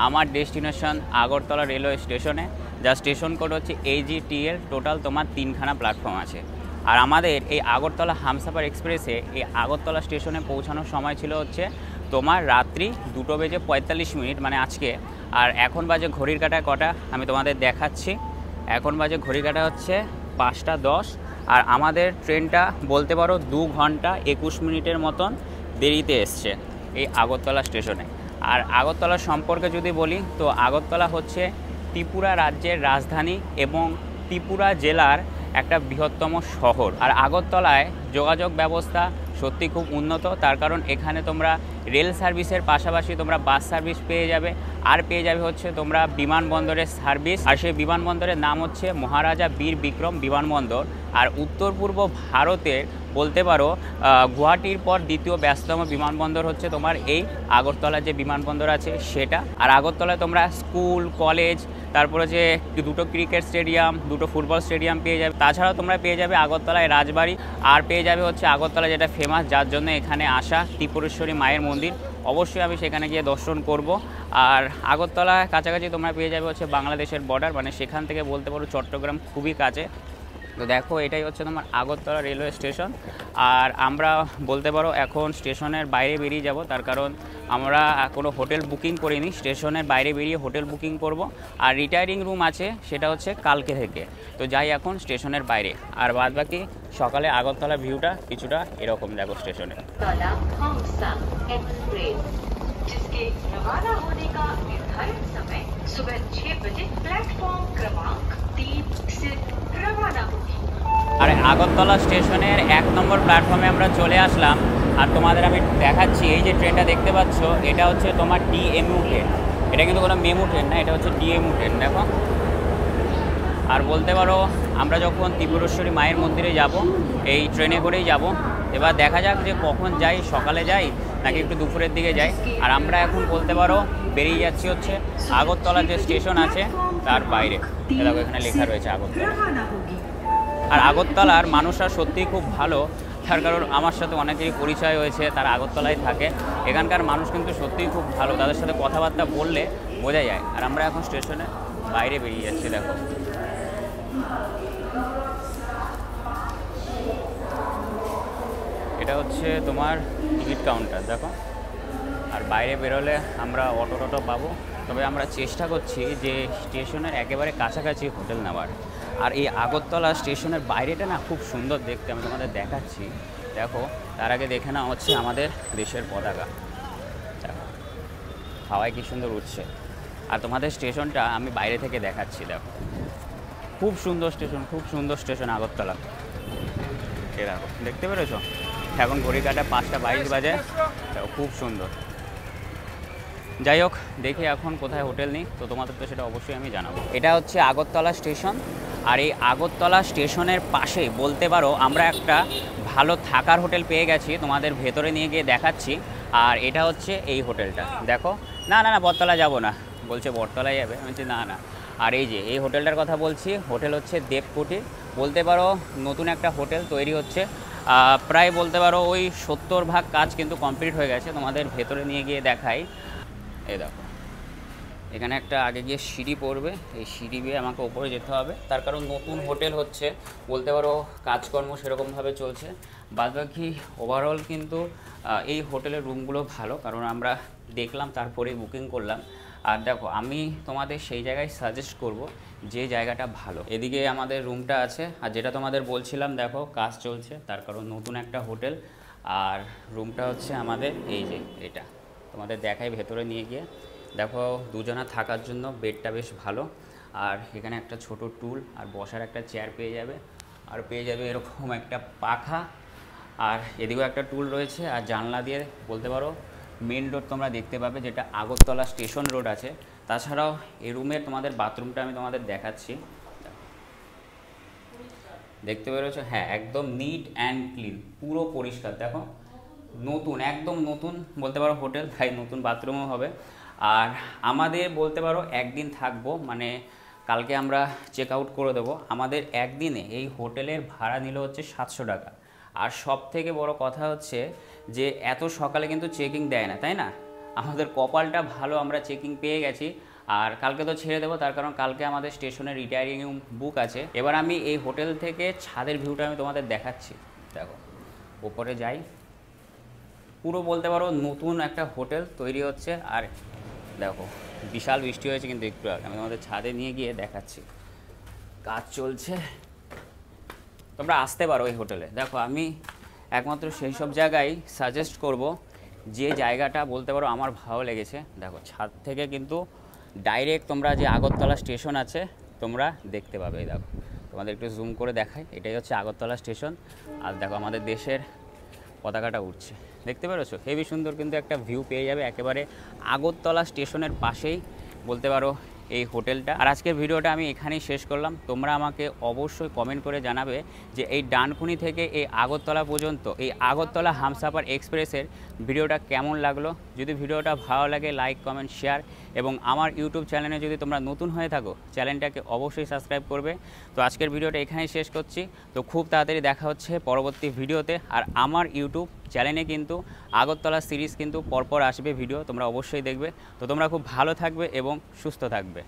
আমার ডেস্টিনেশন আগরতলা রেলওয়ে স্টেশনে, যা স্টেশন কোড হচ্ছে AGTL। টোটাল তোমার 3খানা প্ল্যাটফর্ম আছে। আর আমাদের এই আগরতলা হামসাফার এক্সপ্রেসে এই আগরতলা স্টেশনে পৌঁছানোর সময় ছিল হচ্ছে তোমার রাত্রি 2:45 মানে আজকে। আর এখন বাজে ঘড়ির কাঁটায় কটা আমি তোমাদের দেখাচ্ছি। এখন বাজে ঘড়ির কাঁটা হচ্ছে 5:10। আর আমাদের ট্রেনটা বলতে পারো 2 ঘন্টা 21 মিনিটের মতন দেরিতে এসছে এই আগরতলা স্টেশনে। আর আগরতলা সম্পর্কে যদি বলি তো আগরতলা হচ্ছে ত্রিপুরা রাজ্যের রাজধানী এবং ত্রিপুরা জেলার একটা বৃহত্তম শহর। আর আগরতলায় যোগাযোগ ব্যবস্থা সত্যি খুব উন্নত, তার কারণ এখানে তোমরা রেল সার্ভিসের পাশাপাশি তোমরা বাস সার্ভিস পেয়ে যাবে, আর পেয়ে যাবে হচ্ছে তোমরা বিমানবন্দরের সার্ভিস। আর সেই বিমানবন্দরের নাম হচ্ছে মহারাজা বীর বিক্রম বিমানবন্দর। আর উত্তর পূর্ব ভারতের বলতে পারো গুয়াহাটির পর দ্বিতীয় ব্যস্ততম বিমানবন্দর হচ্ছে তোমার এই আগরতলা যে বিমানবন্দর আছে সেটা। আর আগরতলায় তোমরা স্কুল, কলেজ, তারপরে যে 2টো ক্রিকেট স্টেডিয়াম, 2টো ফুটবল স্টেডিয়াম পেয়ে যাবে। তাছাড়াও তোমরা পেয়ে যাবে আগরতলায় রাজবাড়ি, আর পেয়ে যাবে হচ্ছে আগরতলা যেটা ফেমাস, যার জন্য এখানে আসা ত্রিপুরেশ্বরী মায়ের মন্দির। অবশ্যই আমি সেখানে গিয়ে দর্শন করব। আর আগরতলা কাছাকাছি তোমরা পেয়ে যাবে হচ্ছে বাংলাদেশের বর্ডার, মানে সেখান থেকে বলতে পারো চট্টগ্রাম খুবই কাছে। তো দেখো এটাই হচ্ছে তোমার আগরতলা রেলওয়ে স্টেশন। আর আমরা বলতে পারো এখন স্টেশনের বাইরে বেরিয়ে যাব, তার কারণ আমরা কোনো হোটেল বুকিং করিনি, স্টেশনের বাইরে বেরিয়ে হোটেল বুকিং করব। আর রিটায়ারিং রুম আছে সেটা হচ্ছে কালকে থেকে। তো যাই এখন স্টেশনের বাইরে। আর বাদ বাকি সকালে আগরতলা ভিউটা কিছুটা এরকম দেখো স্টেশনে। जिसके रवाना होने का निर्धारित समय सुबह 6 बजे प्लेटफॉर्म क्रमांक 3 से रवाना होगी। আর আগরতলা স্টেশনের 1 নম্বর প্ল্যাটফর্মে আমরা চলে আসলাম। আর তোমাদের আমি দেখাচ্ছি এই যে ট্রেনটা দেখতে পাচ্ছ, এটা হচ্ছে তোমার DMU ট্রেন। এটা কিন্তু কোনো মেমু ট্রেন না, এটা হচ্ছে DMU ট্রেন দেখো। আর বলতে পারো আমরা যখন ত্রিপুরেশ্বরী মায়ের মন্দিরে যাব এই ট্রেনে করেই যাব। এবার দেখা যাক যে কখন যাই, সকালে যাই নাকি একটু দুপুরের দিকে যাই। আর আমরা এখন বলতে পারো বেরিয়ে যাচ্ছি হচ্ছে আগরতলা যে স্টেশন আছে তার বাইরে। দেখো এখানে লেখা রয়েছে আগরতলা। আর আগরতলার মানুষরা সত্যিই খুব ভালো, তার কারণ আমার সাথে অনেকেরই পরিচয় হয়েছে, তারা আগরতলায় থাকে। এখানকার মানুষ কিন্তু সত্যিই খুব ভালো, তাদের সাথে কথাবার্তা বললে বোঝা যায়। আর আমরা এখন স্টেশনের বাইরে বেরিয়ে যাচ্ছি দেখো। এটা হচ্ছে তোমার টিকিট কাউন্টার দেখো। আর বাইরে বেরোলে আমরা অটো পাবো, তবে আমরা চেষ্টা করছি যে স্টেশনের একেবারে কাছাকাছি হোটেল নেওয়ার। আর এই আগরতলা স্টেশনের বাইরেটা না খুব সুন্দর দেখতে, আমি তোমাদের দেখাচ্ছি দেখো। তার আগে দেখে না হচ্ছে আমাদের দেশের পতাকা দেখো, হাওয়ায় কী সুন্দর উঠছে। আর তোমাদের স্টেশনটা আমি বাইরে থেকে দেখাচ্ছি দেখো, খুব সুন্দর স্টেশন, খুব সুন্দর স্টেশন আগরতলা। এ দেখো দেখতে পেরেছো, এখন ঘড়ি কাটা 5:22 বাজে, খুব সুন্দর। যাই হোক দেখি এখন কোথায় হোটেল নিই, তো তোমাদের তো সেটা অবশ্যই আমি জানাবো। এটা হচ্ছে আগরতলা স্টেশন। আর এই আগরতলা স্টেশনের পাশেই বলতে পারো আমরা একটা ভালো থাকার হোটেল পেয়ে গেছি, তোমাদের ভেতরে নিয়ে গিয়ে দেখাচ্ছি। আর এটা হচ্ছে এই হোটেলটা দেখো। না না না বটতলা যাবো না, বলছে বটতলায় যাবে, আমি বলছি না না। আর এই যে এই হোটেলটার কথা বলছি, হোটেল হচ্ছে দেবকুটির। বলতে পারো নতুন একটা হোটেল তৈরি হচ্ছে, প্রায় বলতে পারো ওই 70% কাজ কিন্তু কমপ্লিট হয়ে গেছে। তোমাদের ভেতরে নিয়ে গিয়ে দেখাই। এই দেখো এখানে একটা আগে গিয়ে সিঁড়ি পড়বে, এই সিঁড়ি দিয়ে আমাকে ওপরে যেতে হবে, তার কারণ নতুন হোটেল হচ্ছে, বলতে পারো কাজকর্ম সেরকমভাবে চলছে। বাদবাকি ওভারঅল কিন্তু এই হোটেলের রুমগুলো ভালো, কারণ আমরা দেখলাম তারপরেই বুকিং করলাম। আর দেখো আমি তোমাদের সেই জায়গায় সাজেস্ট করব যে জায়গাটা ভালো। এদিকে আমাদের রুমটা আছে, আর যেটা তোমাদের বলছিলাম দেখো কাজ চলছে, তার কারণ নতুন একটা হোটেল। আর রুমটা হচ্ছে আমাদের এই যে এটা, তোমাদের দেখাই ভেতরে নিয়ে গিয়ে। দেখো দুজনা থাকার জন্য বেডটা বেশ ভালো। আর এখানে একটা ছোট টুল আর বসার একটা চেয়ার পেয়ে যাবে, আর পেয়ে যাবে এরকম একটা পাখা। আর এদিকেও একটা টুল রয়েছে। আর জানলা দিয়ে বলতে পারো মেন রোড তোমরা দেখতে পাবে, যেটা আগরতলা স্টেশন রোড আছে। তাছাড়াও এই রুমের তোমাদের বাথরুমটা আমি তোমাদের দেখাচ্ছি, দেখতে পেরেছো? হ্যাঁ একদম নিট অ্যান্ড ক্লিন, পুরো পরিষ্কার দেখো, নতুন একদম নতুন বলতে পারো হোটেল, তাই নতুন বাথরুমও হবে। আর আমাদের বলতে পারো একদিন থাকবো, মানে কালকে আমরা চেক আউট করে দেবো। আমাদের একদিনে এই হোটেলের ভাড়া নিল হচ্ছে 700 টাকা। আর সব থেকে বড় কথা হচ্ছে যে এত সকালে কিন্তু চেকিং দেয় না, তাই না? আমাদের কপালটা ভালো, আমরা চেকিং পেয়ে গেছি। আর কালকে তো ছেড়ে দেবো, তার কারণ কালকে আমাদের স্টেশনে রিটায়ারিং বুক আছে। এবার আমি এই হোটেল থেকে ছাদের ভিউটা আমি তোমাদের দেখাচ্ছি। দেখো ওপরে যাই, পুরো বলতে পারো নতুন একটা হোটেল তৈরি হচ্ছে। আর দেখো বিশাল বৃষ্টি হয়েছে কিন্তু একটু আগে, আমি তোমাদের ছাদে নিয়ে গিয়ে দেখাচ্ছি, কাজ চলছে। তোমরা আসতে পারো এই হোটেলে। দেখো আমি একমাত্র সেই সব জায়গায় সাজেস্ট করব যে জায়গাটা বলতে পারো আমার ভালো লেগেছে। দেখো ছাদ থেকে কিন্তু ডাইরেক্ট তোমরা যে আগরতলা স্টেশন আছে তোমরা দেখতে পাবে। এই দেখো তোমাদের একটু জুম করে দেখাই, এটাই হচ্ছে আগরতলা স্টেশন। আর দেখো আমাদের দেশের পতাকাটা উঠছে, দেখতে পেরেছো? হেভি সুন্দর কিন্তু একটা ভিউ পেয়ে যাবে একেবারে আগরতলা স্টেশনের পাশেই বলতে পারো এই হোটেলটা। আর আজকের ভিডিওটা আমি এখানেই শেষ করলাম। তোমরা আমাকে অবশ্যই কমেন্ট করে জানাবে যে এই ডানকুনি থেকে এই আগরতলা পর্যন্ত এই আগরতলা হামসাফার এক্সপ্রেসের ভিডিওটা কেমন লাগলো। যদি ভিডিওটা ভালো লাগে লাইক কমেন্ট শেয়ার, এবং আমার ইউটিউব চ্যানেলে যদি তোমরা নতুন হয়ে থাকো চ্যানেলটাকে অবশ্যই সাবস্ক্রাইব করবে। তো আজকের ভিডিওটা এখানেই শেষ করছি। তো খুব তাড়াতাড়ি দেখা হচ্ছে পরবর্তী ভিডিওতে। আর আমার ইউটিউব চ্যানেলে কিন্তু আগরতলা সিরিজ কিন্তু পরপর আসবে ভিডিও, তোমরা অবশ্যই দেখবে। তো তোমরা খুব ভালো থাকবে এবং সুস্থ থাকবে।